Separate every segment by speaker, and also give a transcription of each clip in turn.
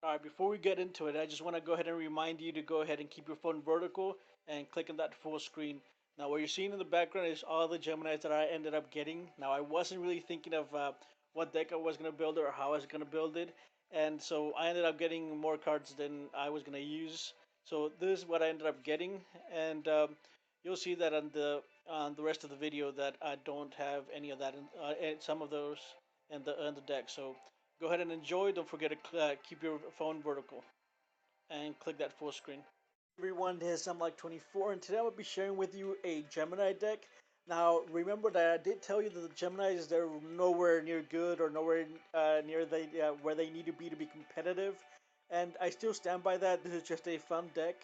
Speaker 1: Alright, before we get into it, I just want to go ahead and remind you to go ahead and keep your phone vertical and click on that full screen. Now, what you're seeing in the background is all the Geminis that I ended up getting. Now, I wasn't really thinking of what deck I was going to build or how I was going to build it, and so I ended up getting more cards than I was going to use. So this is what I ended up getting, and you'll see that on the rest of the video that I don't have any of that, some of those in the deck. So go ahead and enjoy. Don't forget to keep your phone vertical and click that full screen. Everyone, this is I'm like 24, and today I'm gonna be sharing with you a Gemini deck. Now, remember that I did tell you that the Geminis they're nowhere near good or nowhere near where they need to be competitive, and I still stand by that. This is just a fun deck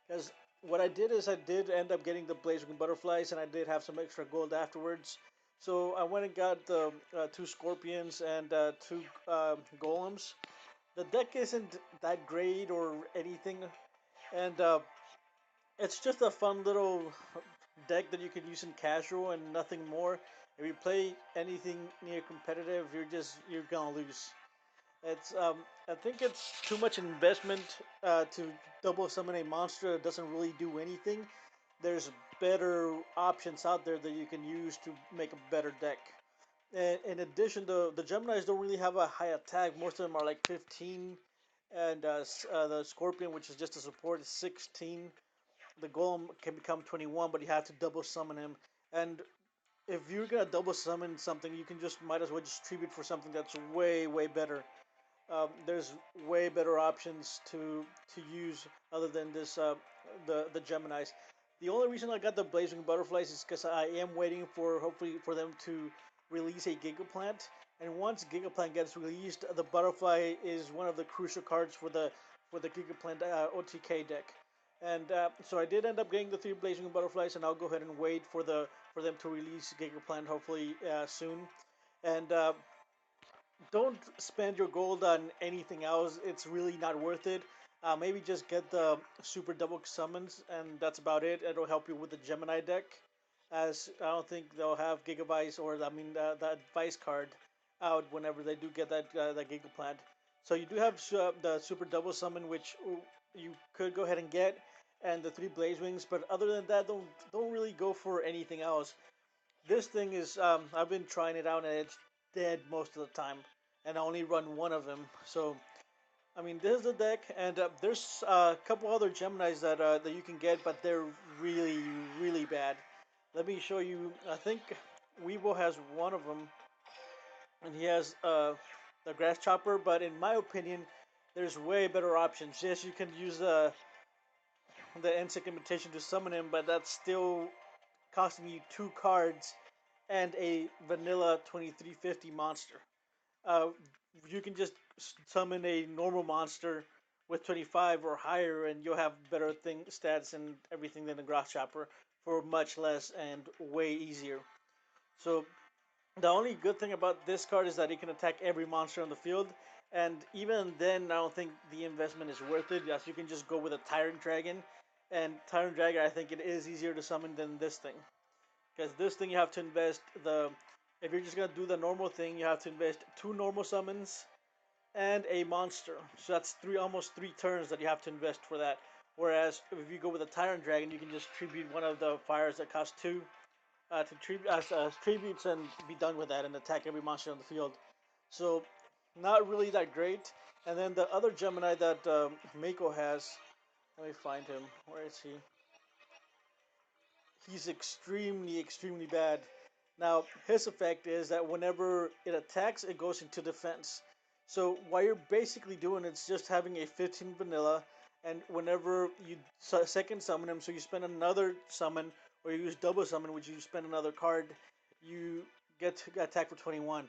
Speaker 1: because what I did is I did end up getting the Blazing Butterflies, and I did have some extra gold afterwards. So I went and got the two Scorpions and two Golems. The deck isn't that great or anything, and it's just a fun little deck that you can use in casual and nothing more. If you play anything near competitive, you're gonna lose. It's I think it's too much investment to double summon a monster that doesn't really do anything. There's better options out there that you can use to make a better deck. And in addition, the Geminis don't really have a high attack. Most of them are like 15, and the Scorpion, which is just a support, is 16. The Golem can become 21, but you have to double summon him. And if you're gonna double summon something, you can just might as well just tribute for something that's way better. There's way better options to use other than this the Gemini's. The only reason I got the Blazing Butterflies is because I am waiting for hopefully for them to release a Gigaplant, and once Gigaplant gets released, the Butterfly is one of the crucial cards for the Gigaplant OTK deck. And so I did end up getting the three Blazing Butterflies, and I'll go ahead and wait for them to release Gigaplant hopefully soon. And don't spend your gold on anything else. It's really not worth it. Maybe just get the super double summons, and that's about it. It'll help you with the Gemini deck, as I don't think they'll have Gigavice or the advice card out whenever they do get that Gigaplant. So you do have the super double summon, which you could go ahead and get, and the three Blaze Wings. But other than that, don't really go for anything else. This thing is I've been trying it out and it's dead most of the time, and I only run one of them. So I mean, this is the deck, and there's a couple other Geminis that you can get, but they're really bad. Let me show you. I think Weebo has one of them, and he has the Grass Chopper. But in my opinion, there's way better options. Yes, you can use the Insect Imitation to summon him, but that's still costing you two cards and a vanilla 2350 monster. Uh, you can just summon a normal monster with 25 or higher, and you'll have better stats and everything than the Grass Chopper for much less and way easier. So the only good thing about this card is that it can attack every monster on the field, and even then, I don't think the investment is worth it. Yes, you can just go with a Tyrant Dragon, and Tyrant Dragon, I think it is easier to summon than this thing. Because this thing you have to invest the if you're just gonna do the normal thing, you have to invest two normal summons and a monster. So that's almost three turns that you have to invest for that. Whereas if you go with a Tyrant Dragon, you can just tribute one of the fires that cost two to as tributes and be done with that and attack every monster on the field. So not really that great. And then the other Gemini that Mako has, let me find him. Where is he? He's extremely bad. Now, his effect is that whenever it attacks, it goes into defense. So what you're basically doing is just having a 15 vanilla, and whenever you second summon him, so you spend another summon, or you use double summon, which you spend another card, you get to attack for 21.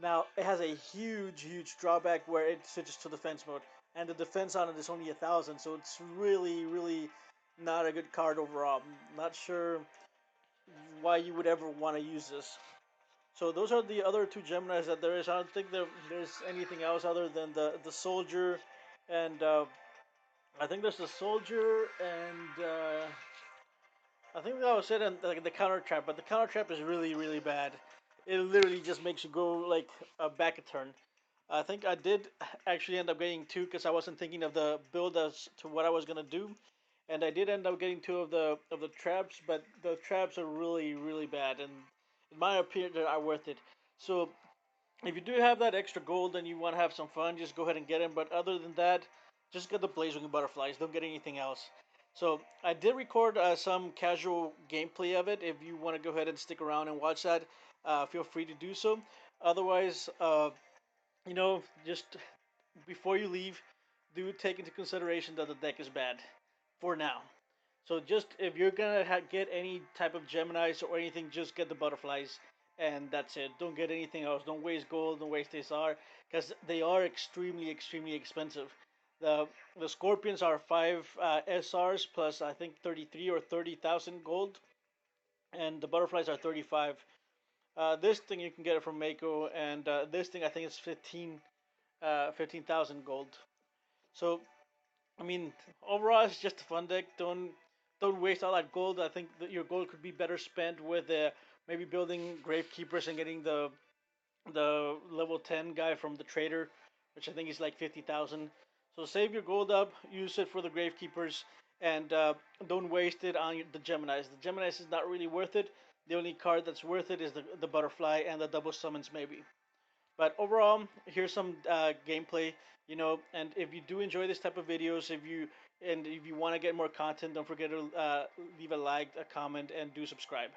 Speaker 1: Now, it has a huge drawback where it switches to defense mode, and the defense on it is only 1,000, so it's really not a good card overall. I'm not sure why you would ever want to use this. So those are the other two Geminis that there is. I don't think there's anything else other than the soldier, and I think there's the soldier, and I think that was it, and like the counter trap. But the counter trap is really bad. It literally just makes you go like back a turn. I think I did actually end up getting two because I wasn't thinking of the build as to what I was gonna do, and I did end up getting two of the traps, but the traps are really bad, and in my opinion, they are worth it. So if you do have that extra gold and you want to have some fun, just go ahead and get them. But other than that, just get the blazing butterflies. Don't get anything else. So I did record some casual gameplay of it. If you want to go ahead and stick around and watch that, feel free to do so. Otherwise, just before you leave, do take into consideration that the deck is bad for now. So just if you're gonna get any type of Geminis or anything, just get the butterflies, and that's it. Don't get anything else. Don't waste gold. Don't waste SR, because they are extremely expensive. The the scorpions are five SRs plus I think 33 or 30,000 gold, and the butterflies are 35. This thing you can get it from Mako, and this thing I think is 15,000 gold. So I mean, overall, it's just a fun deck. Don't waste all that gold. I think that your gold could be better spent with maybe building gravekeepers and getting the level 10 guy from the trader, which I think is like 50,000. So save your gold up, use it for the gravekeepers, and don't waste it on the Geminis. The Geminis is not really worth it. The only card that's worth it is the butterfly and the double summons maybe. But overall, here's some gameplay, and if you do enjoy this type of videos, if you want to get more content, don't forget to leave a like, a comment, and do subscribe.